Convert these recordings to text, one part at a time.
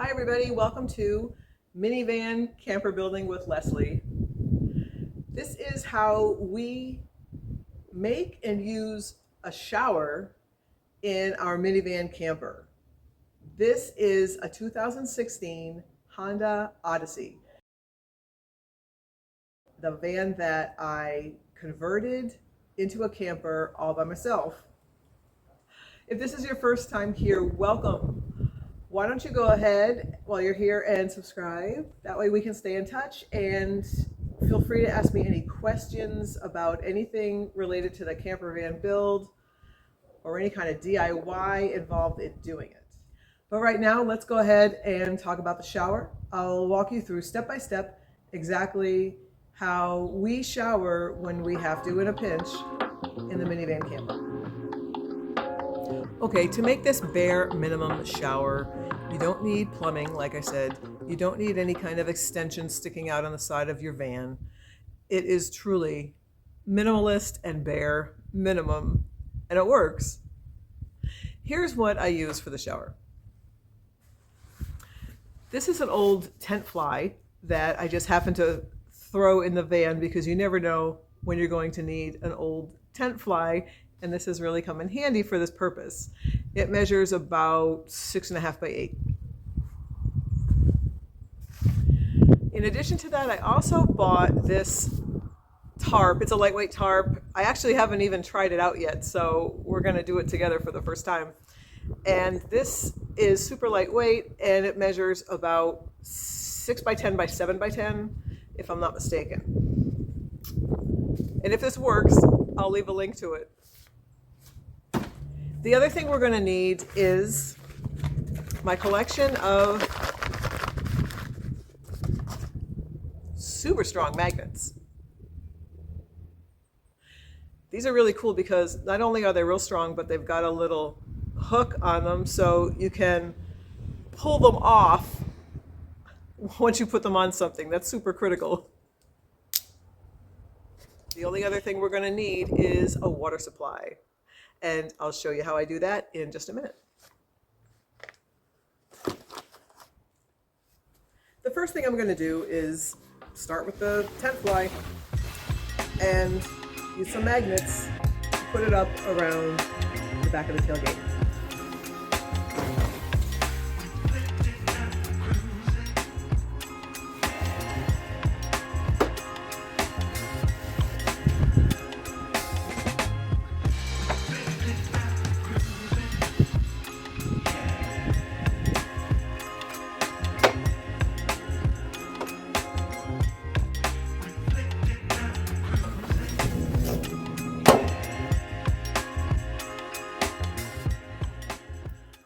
Hi everybody, welcome to Minivan Camper Building with Leslie. This is how we make and use a shower in our minivan camper. This is a 2016 Honda Odyssey, the van that I converted into a camper all by myself. If this is your first time here, welcome. Why don't you go ahead while you're here and subscribe? That way we can stay in touch, and feel free to ask me any questions about anything related to the camper van build or any kind of DIY involved in doing it. But right now, let's go ahead and talk about the shower. I'll walk you through step by step exactly how we shower when we have to in a pinch in the minivan camper. Okay, to make this bare minimum shower, you don't need plumbing, like I said. You don't need any kind of extension sticking out on the side of your van. It is truly minimalist and bare minimum, and it works. Here's what I use for the shower. This is an old tent fly that I just happened to throw in the van because you never know when you're going to need an old tent fly, and this has really come in handy for this purpose. It measures about 6.5 by 8. In addition to that, I also bought this tarp. It's a lightweight tarp. I actually haven't even tried it out yet, so we're going to do it together for the first time. And this is super lightweight, and it measures about 6 by 10 by 7 by 10, if I'm not mistaken. And if this works, I'll leave a link to it. The other thing we're going to need is my collection of super strong magnets. These are really cool because not only are they real strong, but they've got a little hook on them so you can pull them off once you put them on something. That's super critical. The only other thing we're going to need is a water supply. And I'll show you how I do that in just a minute. The first thing I'm going to do is start with the tent fly and use some magnets to put it up around the back of the tailgate.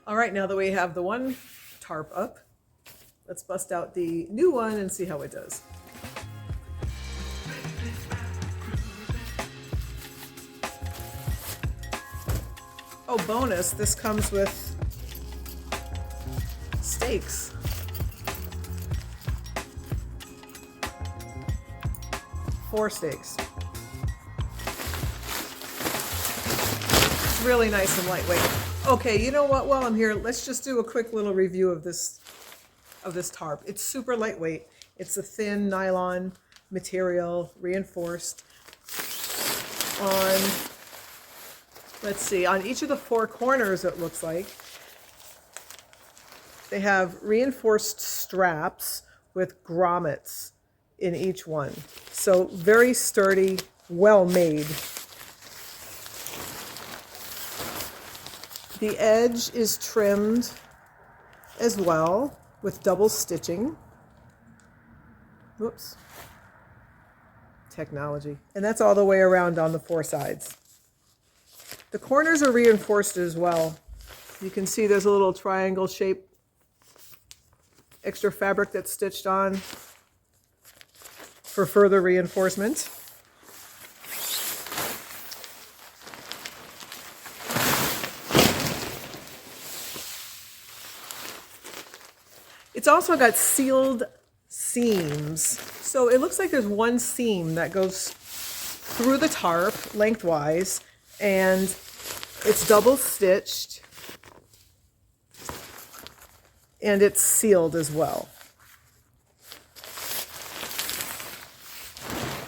All right, now that we have the one tarp up, let's bust out the new one and see how it does. Oh, bonus, this comes with stakes. Four stakes. It's really nice and lightweight. Okay, you know what? While I'm here, let's just do a quick little review of this tarp. It's super lightweight. It's a thin nylon material, reinforced. Let's see, on each of the four corners, it looks like, they have reinforced straps with grommets in each one. So very sturdy, well made. The edge is trimmed as well with double stitching. Whoops. Technology. And that's all the way around on the four sides. The corners are reinforced as well. You can see there's a little triangle shape extra fabric that's stitched on for further reinforcement. It's also got sealed seams. So it looks like there's one seam that goes through the tarp lengthwise, and it's double stitched and it's sealed as well.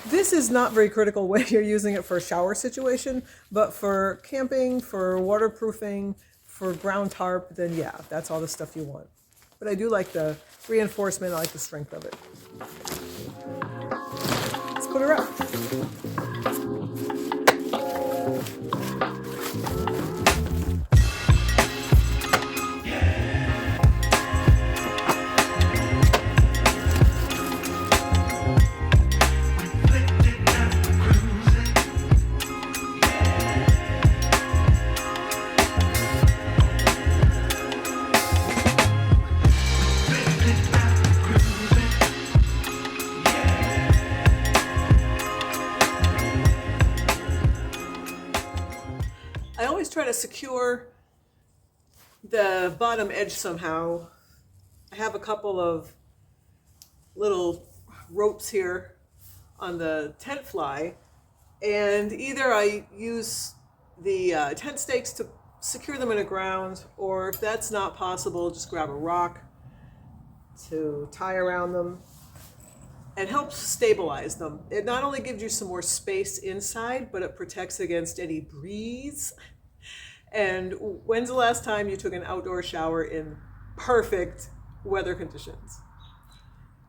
This is not very critical when you're using it for a shower situation, but for camping, for waterproofing, for ground tarp, then yeah, that's all the stuff you want. But I do like the reinforcement, I like the strength of it. Let's put her up. I always try to secure the bottom edge somehow. I have a couple of little ropes here on the tent fly, and either I use the tent stakes to secure them in the ground, or if that's not possible, just grab a rock to tie around them and helps stabilize them. It not only gives you some more space inside, but it protects against any breeze. And when's the last time you took an outdoor shower in perfect weather conditions?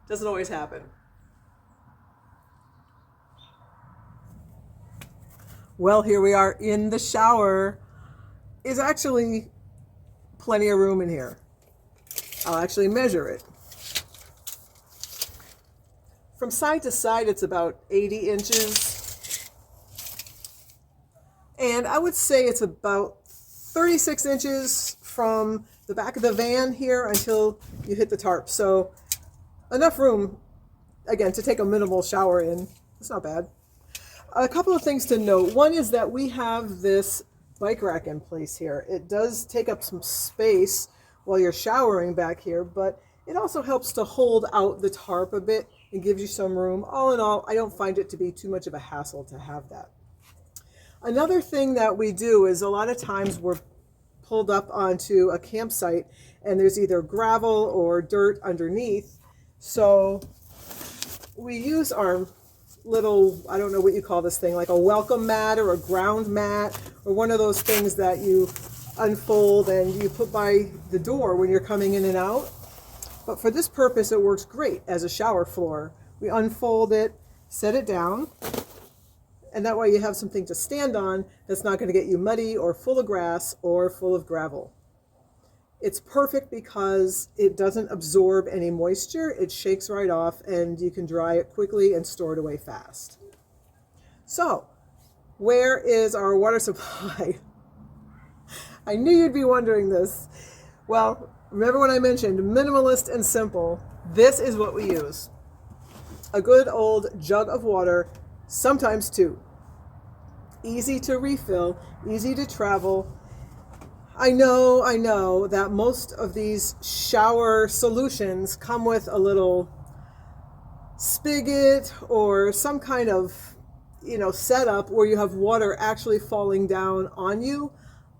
Doesn't always happen. Well, here we are in the shower. Is actually plenty of room in here. I'll actually measure it. From side to side, it's about 80 inches. And I would say it's about 36 inches from the back of the van here until you hit the tarp. So enough room, again, to take a minimal shower in. It's not bad. A couple of things to note. One is that we have this bike rack in place here. It does take up some space while you're showering back here, but it also helps to hold out the tarp a bit and gives you some room. All in all, I don't find it to be too much of a hassle to have that. Another thing that we do is a lot of times we're pulled up onto a campsite and there's either gravel or dirt underneath. So we use our little, I don't know what you call this thing, like a welcome mat or a ground mat or one of those things that you unfold and you put by the door when you're coming in and out. But for this purpose, it works great as a shower floor. We unfold it, set it down, and that way you have something to stand on that's not going to get you muddy or full of grass or full of gravel. It's perfect because it doesn't absorb any moisture. It shakes right off and you can dry it quickly and store it away fast. So, where is our water supply? I knew you'd be wondering this. Well, remember when I mentioned minimalist and simple? This is what we use. A good old jug of water, sometimes two. Easy to refill, easy to travel. I know that most of these shower solutions come with a little spigot or some kind of, setup where you have water actually falling down on you.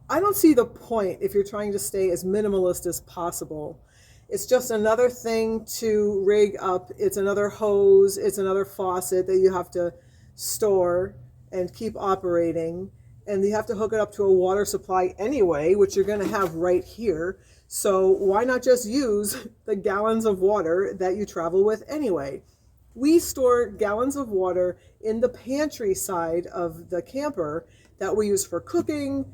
I don't see the point if you're trying to stay as minimalist as possible. It's just another thing to rig up. It's another hose. It's another faucet that you have to store and keep operating. And you have to hook it up to a water supply anyway, which you're going to have right here. So why not just use the gallons of water that you travel with anyway? We store gallons of water in the pantry side of the camper that we use for cooking,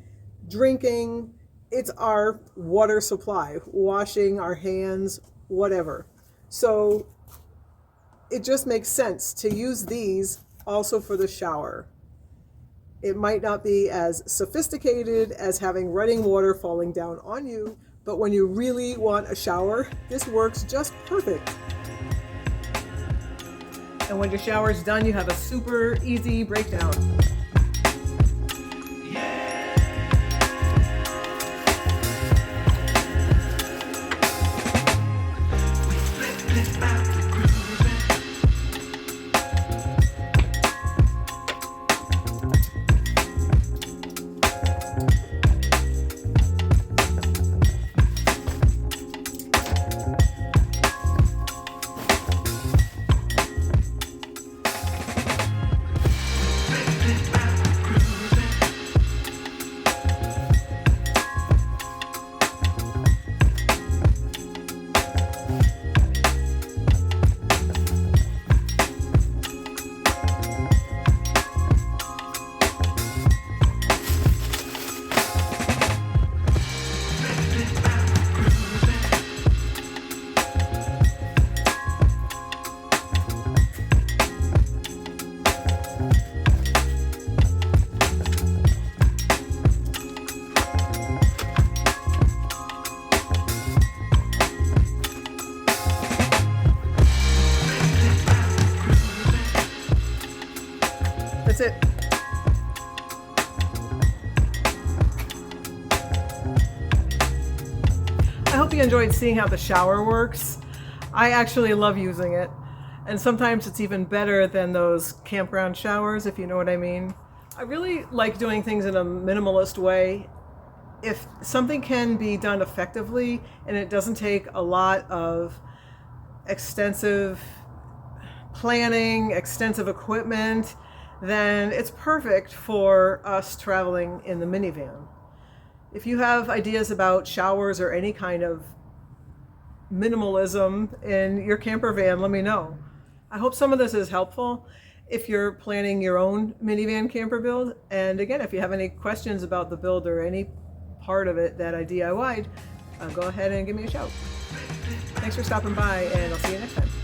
drinking. It's our water supply, washing our hands, whatever. So it just makes sense to use these also for the shower. It might not be as sophisticated as having running water falling down on you, but when you really want a shower, this works just perfect. And when your shower's done, you have a super easy breakdown. hope you enjoyed seeing how the shower works. I actually love using it. And sometimes it's even better than those campground showers, if you know what I mean. I really like doing things in a minimalist way. If something can be done effectively and it doesn't take a lot of extensive planning, extensive equipment, then it's perfect for us traveling in the minivan. If you have ideas about showers or any kind of minimalism in your camper van, let me know. I hope some of this is helpful if you're planning your own minivan camper build. And again, if you have any questions about the build or any part of it that I DIY'd, go ahead and give me a shout. Thanks for stopping by, and I'll see you next time.